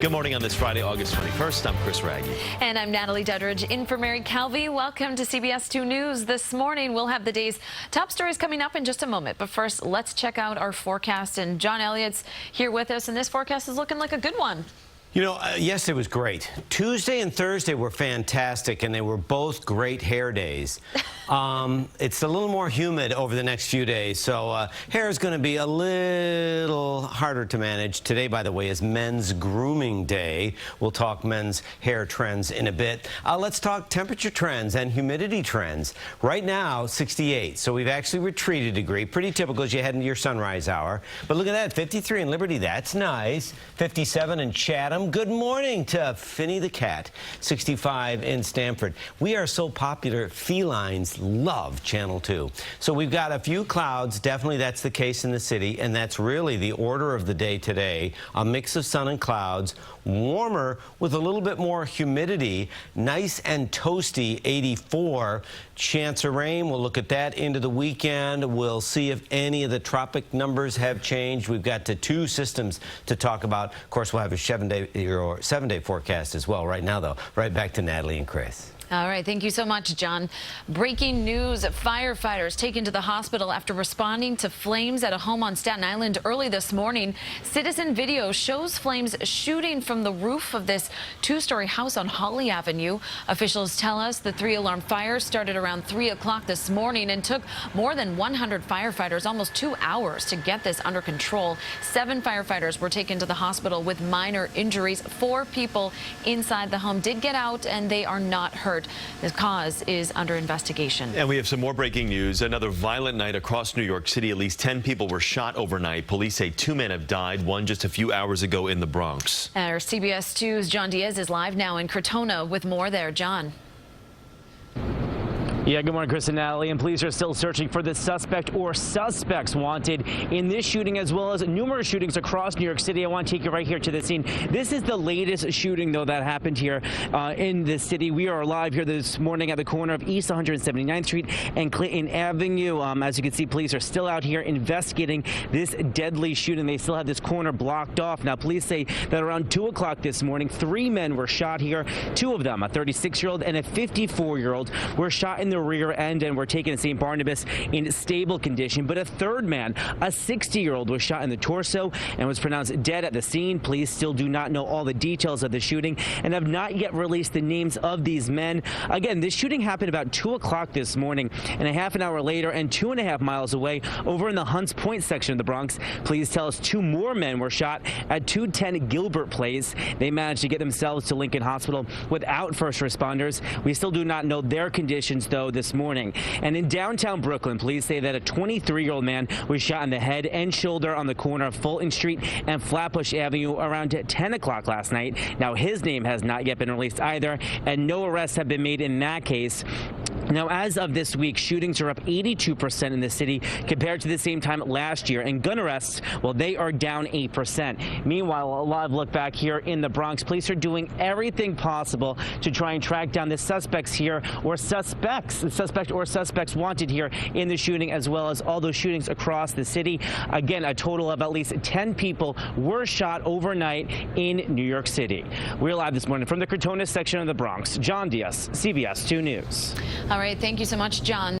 Good morning on this Friday, August 21st. I'm Chris Wragge. And I'm Natalie Duddridge in for Mary Calvi. Welcome to CBS 2 News. This morning, we'll have the day's top stories coming up in just a moment. But first, let's check out our forecast. And John Elliott's here with us, and this forecast is looking like a good one. You know, yes, it was great. Tuesday and Thursday were fantastic, and they were both great hair days. It's a little more humid over the next few days, so hair is going to be a little harder to manage. Today, by the way, is Men's Grooming Day. We'll talk men's hair trends in a bit. Let's talk temperature trends and humidity trends. Right now, 68, so we've actually retreated a degree. Pretty typical as you head into your sunrise hour. But look at that, 53 in Liberty. That's nice. 57 in Chatham. Good morning to Finny the cat. 65 in Stamford. We are so popular, felines love Channel 2. So we've got a few clouds. Definitely that's the case in the city, and that's really the order of the day today. A mix of sun and clouds. Warmer with a little bit more humidity. Nice and toasty, 84. Chance of rain. We'll look at that into the weekend. We'll see if any of the tropic numbers have changed. We've got the two systems to talk about. Of course, we'll have a 7-day forecast as well. Right now, though, right back to Natalie and Chris. All right. Thank you so much, John. Breaking news. Firefighters taken to the hospital after responding to flames at a home on Staten Island early this morning. Citizen video shows flames shooting from the roof of this two-story house on Holly Avenue. Officials tell us the 3-alarm fire started around 3 o'clock this morning and took more than 100 firefighters, almost 2 hours, to get this under control. 7 firefighters were taken to the hospital with minor injuries. 4 people inside the home did get out, and they are not hurt. The cause is under investigation. And we have some more breaking news. Another violent night across New York City. At least 10 people were shot overnight. Police say 2 men have died, one just a few hours ago in the Bronx. Our CBS 2's John Dias is live now in Crotona with more there. John. Yeah, good morning, Chris and Natalie. And police are still searching for the suspect or suspects wanted in this shooting, as well as numerous shootings across New York City. I want to take you right here to the scene. This is the latest shooting, though, that happened here in the city. We are live here this morning at the corner of East 179th Street and Clinton Avenue. As you can see, police are still out here investigating this deadly shooting. They still have this corner blocked off. Now, police say that around 2 o'clock this morning, 3 men were shot here. 2 of them, a 36-year-old and a 54-year-old, were shot in the rear end and were taken to St. Barnabas in stable condition. But a third man, a 60-year-old, was shot in the torso and was pronounced dead at the scene. Police still do not know all the details of the shooting and have not yet released the names of these men. Again, this shooting happened about 2 o'clock this morning, and a half an hour later and 2.5 miles away over in the Hunts Point section of the Bronx, police tell us 2 more men were shot at 210 Gilbert Place. They managed to get themselves to Lincoln Hospital without first responders. We still do not know their conditions, though, this morning. And in downtown Brooklyn, police say that a 23-year-old man was shot in the head and shoulder on the corner of Fulton Street and Flatbush Avenue around 10 o'clock last night. Now, his name has not yet been released either, and no arrests have been made in that case. Now, as of this week, shootings are up 82% in the city compared to the same time last year, and gun arrests, well, they are down 8%. Meanwhile, a live look back here in the Bronx, police are doing everything possible to try and track down the suspects here, or suspects wanted here in the shooting, as well as all those shootings across the city. Again, a total of at least 10 people were shot overnight in New York City. We're live this morning from the Crotona section of the Bronx. John Dias, CBS 2 News. All right. Thank you so much, John.